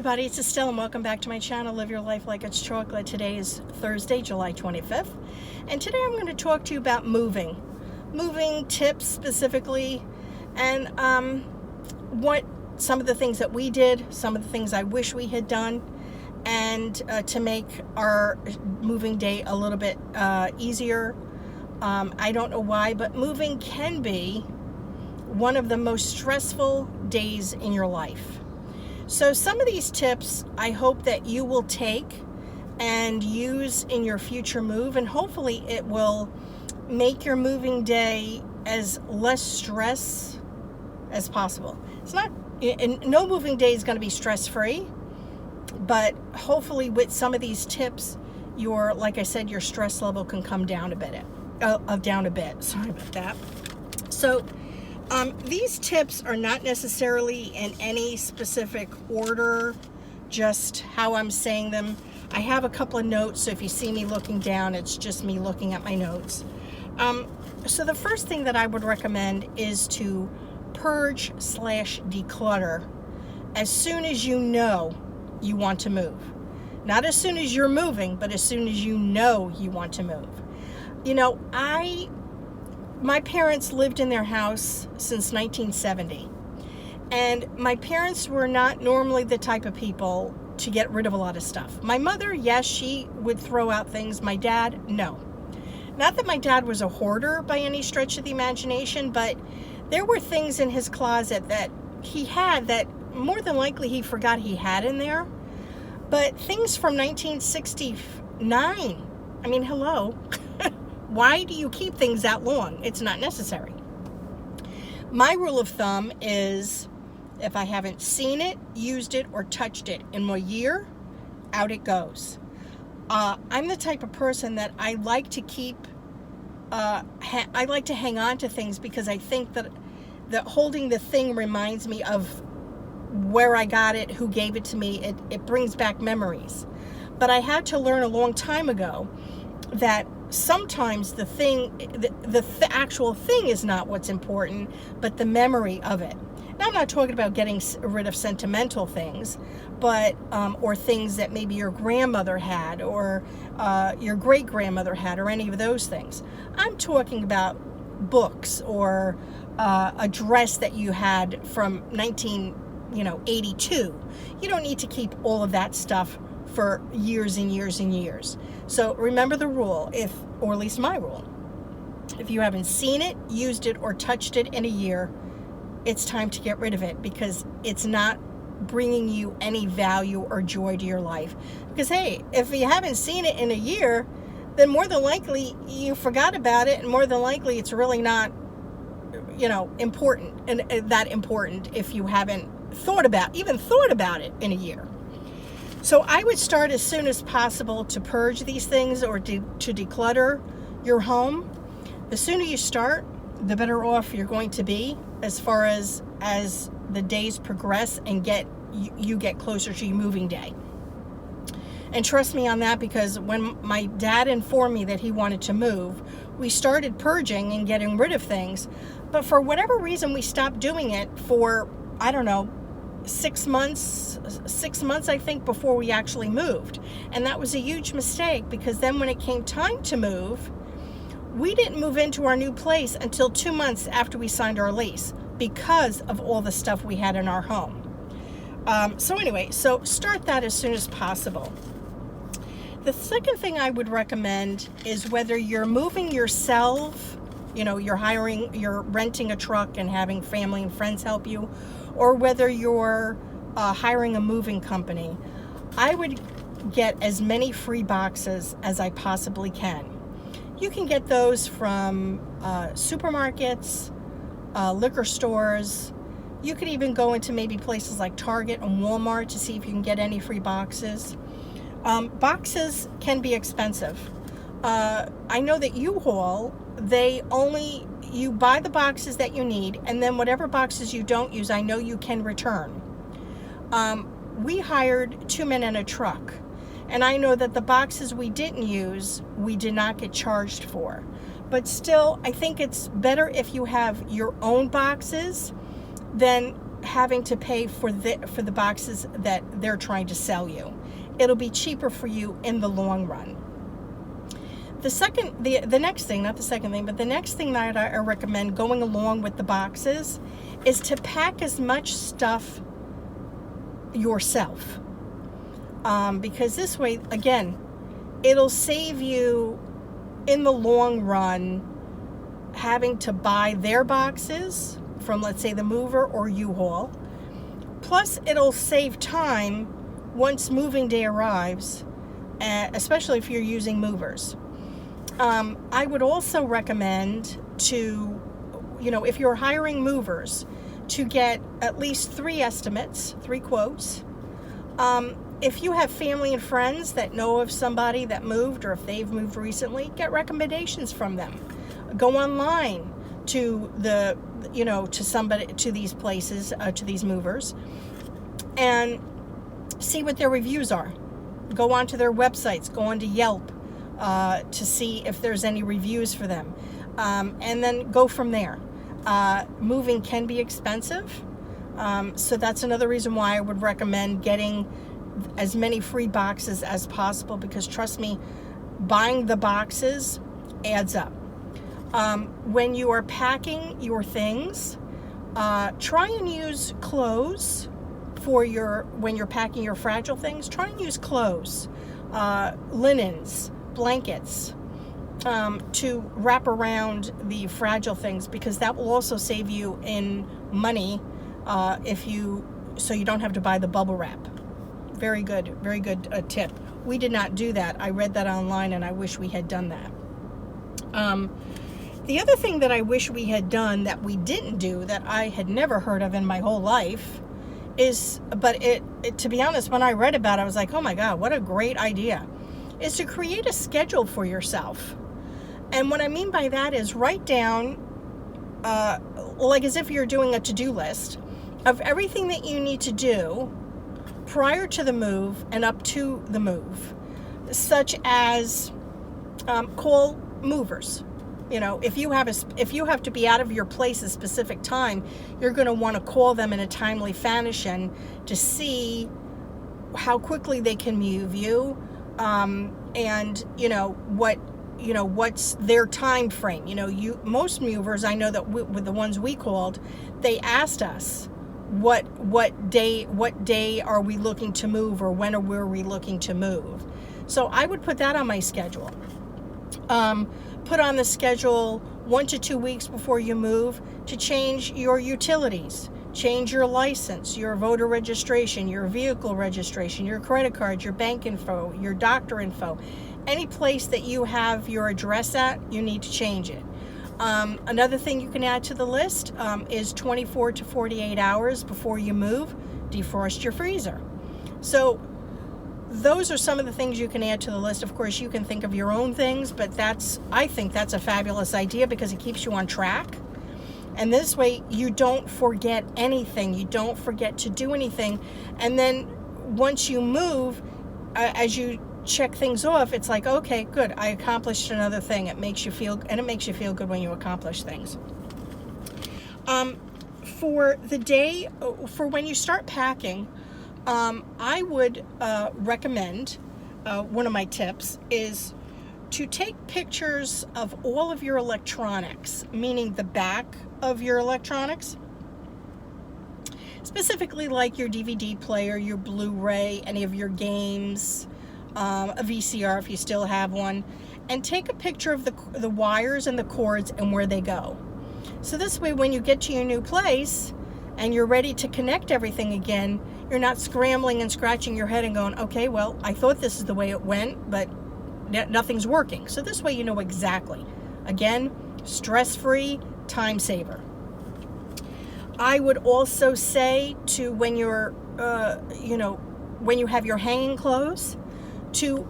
everybody, it's Estelle and welcome back to my channel, Live Your Life Like It's Chocolate. Today is Thursday, July 25th, and today I'm going to talk to you about moving tips specifically, and what some of the things that we did, some of the things I wish we had done, and to make our moving day a little bit easier. I don't know why, but moving can be one of the most stressful days in your life. So some of these tips I hope that you will take and use in your future move, and hopefully it will make your moving day as less stress as possible. It's not, no moving day is going to be stress-free, but hopefully with some of these tips, like I said, your stress level can come down a bit. Sorry about that. So these tips are not necessarily in any specific order, just how I'm saying them. I have a couple of notes, so if you see me looking down, it's just me looking at my notes. So the first thing that I would recommend is to purge/declutter as soon as you know you want to move. Not as soon as you're moving, but as soon as you know you want to move. You know, my parents lived in their house since 1970, and my parents were not normally the type of people to get rid of a lot of stuff. My mother, yes, she would throw out things. My dad, no. Not that my dad was a hoarder by any stretch of the imagination, but there were things in his closet that he had that more than likely he forgot he had in there. But things from 1969, I mean, hello. Why do you keep things that long? It's not necessary. My rule of thumb is if I haven't seen it, used it, or touched it in a year, out it goes. I'm the type of person that I like to keep, I like to hang on to things because I think that holding the thing reminds me of where I got it, who gave it to me. It brings back memories. But I had to learn a long time ago that sometimes the actual thing is not what's important, but the memory of it. Now, I'm not talking about getting rid of sentimental things, but or things that maybe your grandmother had or your great-grandmother had, or any of those things. I'm talking about books or a dress that you had from 1982. You don't need to keep all of that stuff for years and years and years. So remember the rule, or at least my rule, if you haven't seen it, used it, or touched it in a year, it's time to get rid of it because it's not bringing you any value or joy to your life. Because hey, if you haven't seen it in a year, then more than likely you forgot about it, and more than likely it's really not, important, and that important if you haven't thought about it in a year. So I would start as soon as possible to purge these things or to declutter your home. The sooner you start, the better off you're going to be as far as the days progress and you get closer to your moving day. And trust me on that, because when my dad informed me that he wanted to move, we started purging and getting rid of things. But for whatever reason, we stopped doing it for, 6 months, I think, before we actually moved. And that was a huge mistake, because then when it came time to move, we didn't move into our new place until 2 months after we signed our lease because of all the stuff we had in our home. So anyway, so start that as soon as possible. The second thing I would recommend is whether you're moving yourself, you're renting a truck and having family and friends help you, or whether you're hiring a moving company, I would get as many free boxes as I possibly can. You can get those from supermarkets, liquor stores. You could even go into maybe places like Target and Walmart to see if you can get any free boxes. Boxes can be expensive. I know that U-Haul, you buy the boxes that you need, and then whatever boxes you don't use, I know you can return. We hired 2 men in a truck, and I know that the boxes we didn't use, we did not get charged for. But still, I think it's better if you have your own boxes than having to pay for the boxes that they're trying to sell you. It'll be cheaper for you in the long run. The next thing, not the second thing, but the next thing that I recommend going along with the boxes is to pack as much stuff yourself. Because this way, again, it'll save you in the long run having to buy their boxes from, let's say, the mover or U-Haul. Plus, it'll save time once moving day arrives, especially if you're using movers. I would also recommend to, if you're hiring movers, to get at least 3 estimates, 3 quotes. If you have family and friends that know of somebody that moved, or if they've moved recently, get recommendations from them. Go online to to these places, to these movers, and see what their reviews are. Go onto their websites, go onto Yelp, to see if there's any reviews for them, and then go from there. Moving can be expensive, so that's another reason why I would recommend getting as many free boxes as possible, because trust me, buying the boxes adds up. When you are packing your things, try and use clothes when you're packing your fragile things. Try and use clothes, linens, blankets, to wrap around the fragile things, because that will also save you in money, so you don't have to buy the bubble wrap. Very good tip. We did not do that. I read that online, and I wish we had done that. The other thing that I wish we had done that we didn't do, that I had never heard of in my whole life, to be honest, when I read about it, I was like, oh my God, what a great idea, is to create a schedule for yourself. And what I mean by that is write down, like as if you're doing a to-do list of everything that you need to do prior to the move and up to the move, such as call movers. If you have to be out of your place a specific time, you're going to want to call them in a timely fashion to see how quickly they can move you, and what's their time frame. Most movers, I know that with the ones we called, they asked us what day are we looking to move, or when are we looking to move. So I would put that on my schedule. Put on the schedule 1 to 2 weeks before you move to change your utilities, change your license, your voter registration, your vehicle registration, your credit card, your bank info, your doctor info. Any place that you have your address at, you need to change it. Another thing you can add to the list is 24 to 48 hours before you move, defrost your freezer. So those are some of the things you can add to the list. Of course, you can think of your own things, but I think that's a fabulous idea, because it keeps you on track. And this way, you don't forget anything. You don't forget to do anything. And then once you move, as you check things off, it's like, okay, good, I accomplished another thing. It makes you feel good when you accomplish things. For the day, for when you start packing, I would recommend, one of my tips is to take pictures of all of your electronics, meaning the back of your electronics, specifically like your DVD player, your Blu-ray, any of your games, a VCR if you still have one, and take a picture of the wires and the cords and where they go. So this way, when you get to your new place and you're ready to connect everything again, you're not scrambling and scratching your head and going, okay, well, I thought this is the way it went, but nothing's working. So this way you know exactly. Again, stress-free, time saver. I would also say to when you're, when you have your hanging clothes, to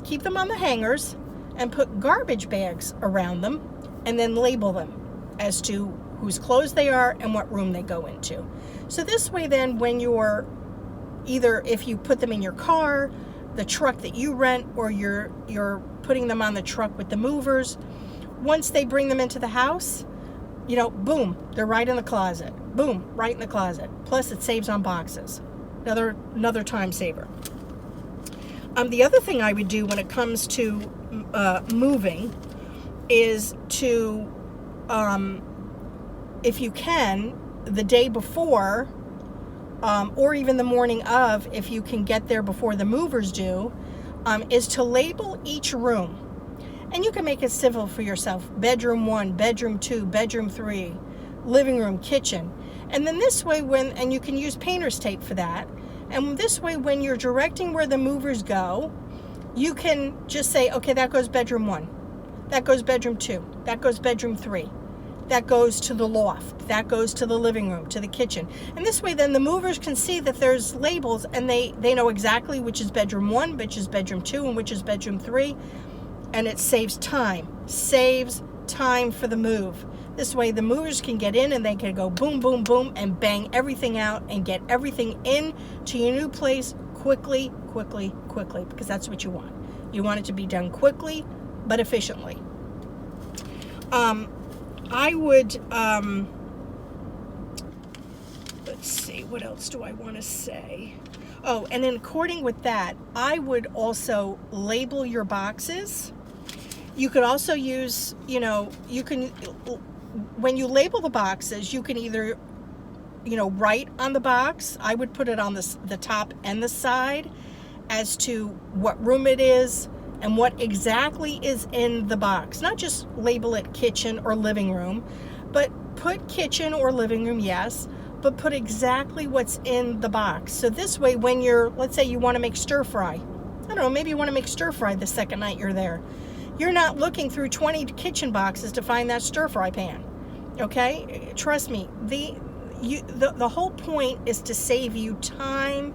keep them on the hangers and put garbage bags around them, and then label them as to whose clothes they are and what room they go into. So this way then, when you're either, if you put them in your car, the truck that you rent, or you're putting them on the truck with the movers, once they bring them into the house, boom, they're right in the closet. Boom, right in the closet. Plus it saves on boxes. Another time saver. The other thing I would do when it comes to moving is to, if you can, the day before, or even the morning of, if you can get there before the movers do, is to label each room. And you can make it civil for yourself. Bedroom 1, bedroom 2, bedroom 3, living room, kitchen. And then this way, and you can use painter's tape for that. And this way, when you're directing where the movers go, you can just say, okay, that goes bedroom 1. That goes bedroom 2. That goes bedroom 3. That goes to the loft. That goes to the living room, to the kitchen. And this way, then the movers can see that there's labels, and they know exactly which is bedroom 1, which is bedroom 2, and which is bedroom 3. And it saves time. Saves time for the move. This way, the movers can get in and they can go boom, boom, boom, and bang everything out and get everything in to your new place quickly, quickly, quickly, because that's what you want. You want it to be done quickly, but efficiently. I would, let's see, what else do I want to say? Oh, and then according with that, I would also label your boxes. You could also use, you can, when you label the boxes, you can either, write on the box. I would put it on the top and the side as to what room it is and what exactly is in the box. Not just label it kitchen or living room, but put kitchen or living room, yes, but put exactly what's in the box. So this way, when let's say you want to make stir fry. I don't know, maybe you want to make stir fry the second night you're there. You're not looking through 20 kitchen boxes to find that stir fry pan. Okay? Trust me, the whole point is to save you time,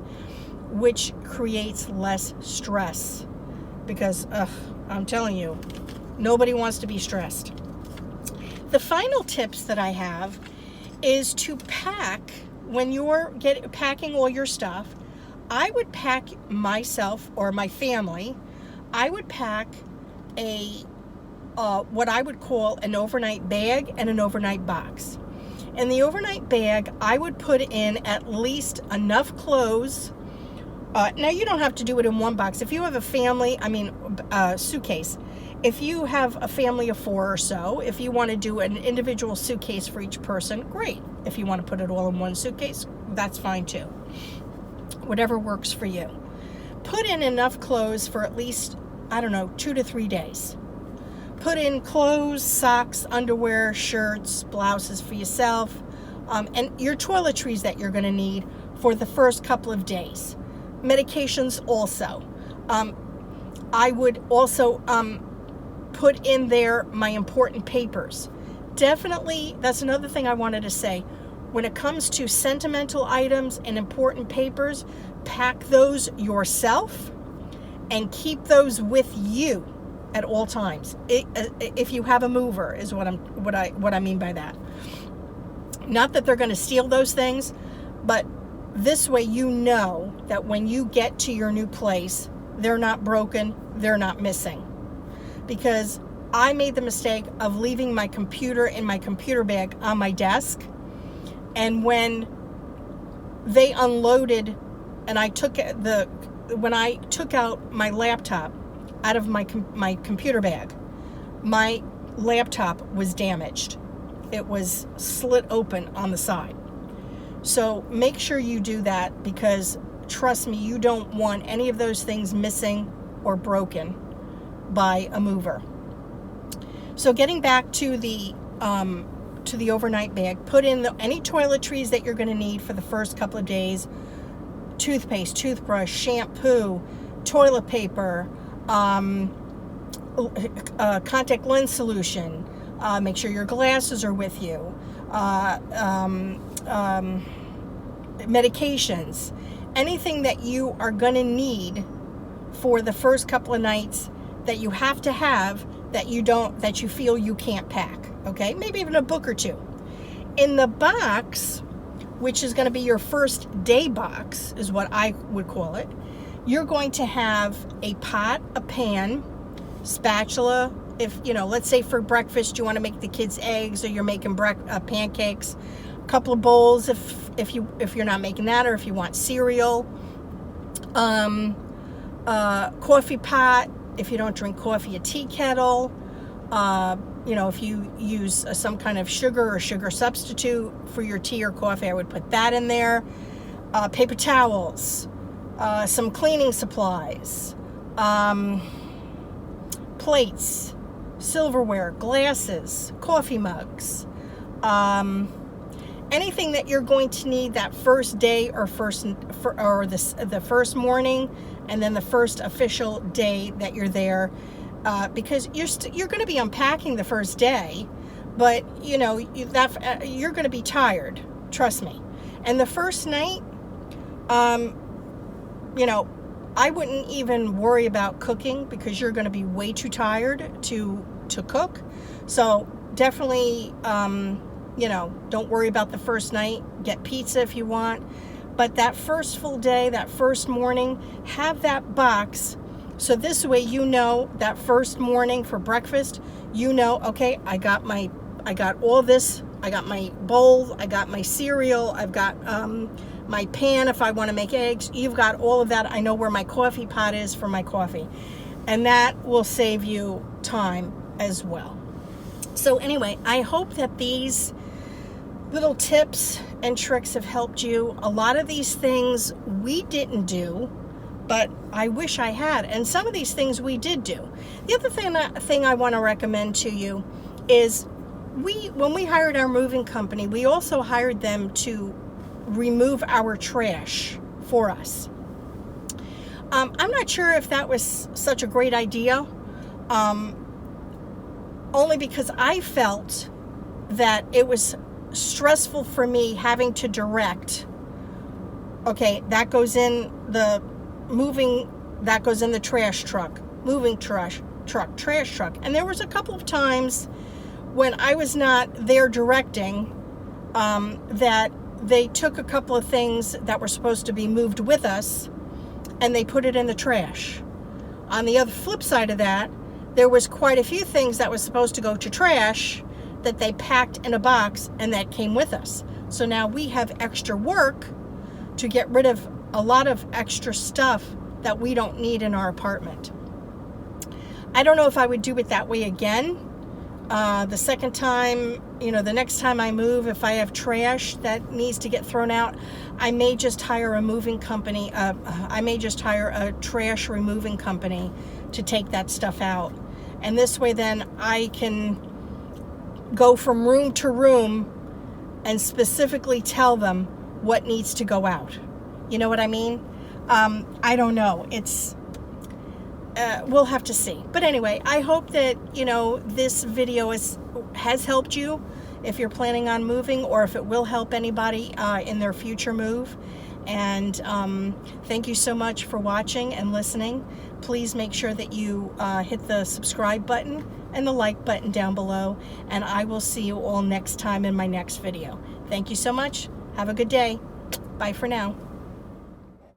which creates less stress. Because, I'm telling you, nobody wants to be stressed. The final tips that I have is to pack, when you're packing all your stuff. I would pack myself or my family, I would pack what I would call an overnight bag and an overnight box. In the overnight bag, I would put in at least enough clothes. Now, you don't have to do it in one box. If you have a family, suitcase. If you have a family of 4 or so, if you want to do an individual suitcase for each person, great. If you want to put it all in one suitcase, that's fine too. Whatever works for you. Put in enough clothes for at least, 2 to 3 days. Put in clothes, socks, underwear, shirts, blouses for yourself, and your toiletries that you're going to need for the first couple of days. Medications also. I would also put in there my important papers. Definitely, that's another thing I wanted to say. When it comes to sentimental items and important papers, pack those yourself and keep those with you at all times. If you have a mover, is what I mean by that. Not that they're going to steal those things, but this way you know that when you get to your new place, they're not broken, they're not missing. Because I made the mistake of leaving my computer in my computer bag on my desk, and when they unloaded and when I took out my laptop out of my computer bag, my laptop was damaged. It was slit open on the side. So make sure you do that, because trust me, you don't want any of those things missing or broken by a mover. So getting back to the overnight bag, put in any toiletries that you're going to need for the first couple of days: toothpaste, toothbrush, shampoo, toilet paper, contact lens solution. Make sure your glasses are with you. Medications, anything that you are going to need for the first couple of nights that you have to have, that you feel you can't pack. Okay, maybe even a book or two. In the box, which is going to be your first day box, is what I would call it, you're going to have a pot, a pan, spatula. If, let's say for breakfast you want to make the kids eggs, or you're making pancakes, couple of bowls if you're not making that, or if you want cereal. Coffee pot if you don't drink coffee, a tea kettle. If you use some kind of sugar or sugar substitute for your tea or coffee, I would put that in there. Paper towels, some cleaning supplies, plates, silverware, glasses, coffee mugs, anything that you're going to need that first day or the first morning, and then the first official day that you're there, because you're going to be unpacking the first day, but you're going to be tired, trust me. And the first night, I wouldn't even worry about cooking, because you're going to be way too tired to cook. So definitely, don't worry about the first night. Get pizza if you want. But that first full day, that first morning, have that box. So this way, that first morning for breakfast, okay, I got all this. I got my bowl, I got my cereal, I've got my pan if I want to make eggs. You've got all of that. I know where my coffee pot is for my coffee. And that will save you time as well. So anyway, I hope that these little tips and tricks have helped you. A lot of these things we didn't do, but I wish I had. And some of these things we did do. The other thing I want to recommend to you is when we hired our moving company, we also hired them to remove our trash for us. I'm not sure if that was such a great idea, only because I felt that it was stressful for me having to direct, okay, that goes in the trash truck, trash truck. And there was a couple of times when I was not there directing, that they took a couple of things that were supposed to be moved with us and they put it in the trash. On the other flip side of that, there was quite a few things that was supposed to go to trash that they packed in a box and that came with us. So now we have extra work to get rid of a lot of extra stuff that we don't need in our apartment. I don't know if I would do it that way again. The second time, the next time I move, if I have trash that needs to get thrown out, I may just hire a moving company. I may just hire a trash removing company to take that stuff out. And this way then I can go from room to room and specifically tell them what needs to go out. You know what I mean? I don't know. We'll have to see. But anyway, I hope that, this video has helped you if you're planning on moving, or if it will help anybody in their future move. And thank you so much for watching and listening. Please make sure that you hit the subscribe button and the like button down below. And I will see you all next time in my next video. Thank you so much. Have a good day. Bye for now.